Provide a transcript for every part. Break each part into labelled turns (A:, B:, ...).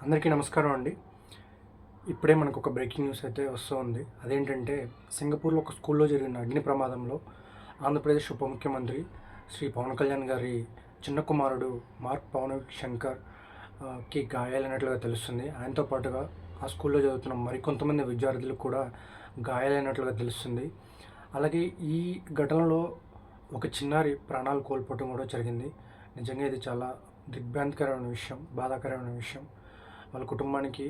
A: అందరికీ నమస్కారం అండి. ఇప్పుడే మనకు ఒక బ్రేకింగ్ న్యూస్ అయితే వస్తూ ఉంది. అదేంటంటే సింగపూర్‌లో ఒక స్కూల్‌లో జరిగిన అగ్ని ప్రమాదంలో ఆంధ్రప్రదేశ్ ఉప ముఖ్యమంత్రి శ్రీ పవన్ కళ్యాణ్ గారి చిన్న కుమారుడు మార్క్ పవనవిక్ శంకర్ కి గాయాలైనట్లుగా తెలుస్తుంది. ఆయనతో పాటుగా ఆ స్కూల్‌లో చదువుతున్న మరికొంతమంది విద్యార్థులకు కూడా గాయాలైనట్లుగా తెలుస్తుంది. అలాగే ఈ ఘటనలో ఒక చిన్నారి ప్రాణాలు కోల్పోవటం కూడా జరిగింది. నిజంగా ఇది చాలా దిగ్భ్రాంతికరమైన విషయం, బాధాకరమైన విషయం. వాళ్ళ కుటుంబానికి,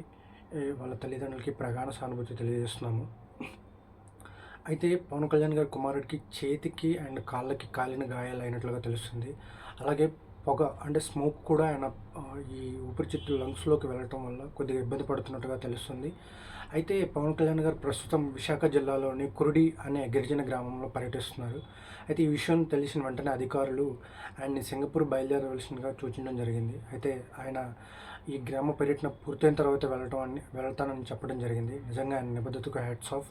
A: వాళ్ళ తల్లిదండ్రులకి ప్రగాఢ సానుభూతి తెలియజేస్తున్నాము. అయితే పవన్ కళ్యాణ్ గారి కుమారుడికి చేతికి అండ్ కాళ్ళకి కాలిన గాయాలైనట్లుగా తెలుస్తుంది. అలాగే పొగ అంటే స్మోక్ కూడా ఆయన ఈ ఊపిరితిత్తుల లంగ్స్‌లోకి వెళ్ళటం వల్ల కొద్దిగా ఇబ్బంది పడుతున్నట్టుగా తెలుస్తుంది. అయితే పవన్ కళ్యాణ్ గారు ప్రస్తుతం విశాఖ జిల్లాలోని కురుడి అనే గిరిజన గ్రామంలో పర్యటిస్తున్నారు. అయితే ఈ విషయం తెలిసిన వెంటనే అధికారులు ఆయన్ని సింగపూర్ బయలుదేరవలసిందిగా సూచించడం జరిగింది. అయితే ఆయన ఈ గ్రామ పర్యటన పూర్తయిన తర్వాత వెళ్తానని చెప్పడం జరిగింది. నిజంగా ఆయన నిబద్ధతకు హ్యాట్స్ ఆఫ్.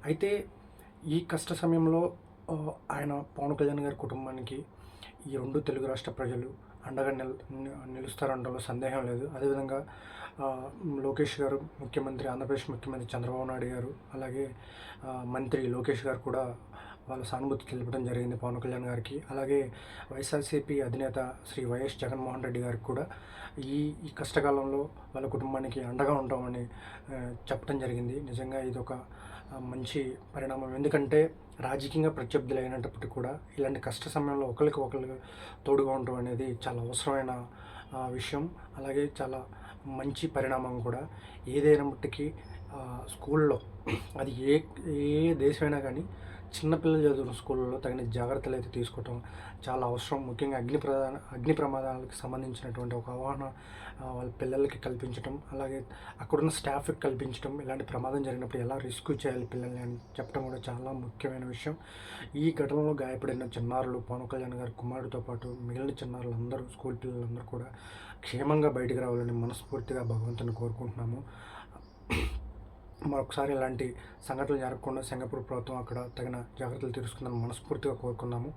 A: అయితే ఈ కష్ట సమయంలో ఆయన పవన్ కళ్యాణ్ గారి కుటుంబానికి ఈ 2 తెలుగు రాష్ట్ర ప్రజలు అండగా నిలుస్తారనడంలో సందేహం లేదు. అదేవిధంగా లోకేష్ గారు ఆంధ్రప్రదేశ్ ముఖ్యమంత్రి చంద్రబాబు నాయుడు గారు, అలాగే మంత్రి లోకేష్ గారు కూడా వాళ్ళ సానుభూతి తెలపడం జరిగింది పవన్ కళ్యాణ్ గారికి. అలాగే వైఎస్ఆర్సీపీ అధినేత శ్రీ వైఎస్ జగన్మోహన్ రెడ్డి గారికి కూడా ఈ ఈ కష్టకాలంలో వాళ్ళ కుటుంబానికి అండగా ఉంటామని చెప్పడం జరిగింది. నిజంగా ఇదొక మంచి పరిణామం. ఎందుకంటే రాజకీయంగా ప్రత్యర్థులు అయినప్పటికీ కూడా ఇలాంటి కష్ట సమయంలో ఒకరికి ఒకరు తోడుగా ఉండడం అనేది చాలా అవసరమైన విషయం. అలాగే చాలా మంచి పరిణామం కూడా. ఏదైనప్పటికీ స్కూల్లో అది ఏ దేశమైనా కానీ చిన్నపిల్లలు చదువుతున్న స్కూళ్ళలో తగిన జాగ్రత్తలు అయితే తీసుకోవటం చాలా అవసరం. ముఖ్యంగా అగ్ని ప్రమాదాలకు సంబంధించినటువంటి ఒక అవగాహన వాళ్ళ పిల్లలకి కల్పించడం, అలాగే అక్కడున్న స్టాఫ్కి కల్పించడం, ఇలాంటి ప్రమాదం జరిగినప్పుడు ఎలా రెస్క్యూ చేయాలి పిల్లల్ని అని చెప్పడం కూడా చాలా ముఖ్యమైన విషయం. ఈ ఘటనలో గాయపడిన చిన్నారులు, పవన్ కళ్యాణ్ గారి కుమారుడితో పాటు మిగిలిన చిన్నారులు అందరూ, స్కూల్ పిల్లలందరూ కూడా క్షేమంగా బయటికి రావాలని మనస్ఫూర్తిగా భగవంతుని కోరుకుంటున్నాము. మరొకసారి ఇలాంటి సంఘటనలు జరగకుండా సింగపూర్ ప్రభుత్వం అక్కడ తగిన జాగ్రత్తలు తీసుకుందని మనస్ఫూర్తిగా కోరుకున్నాము.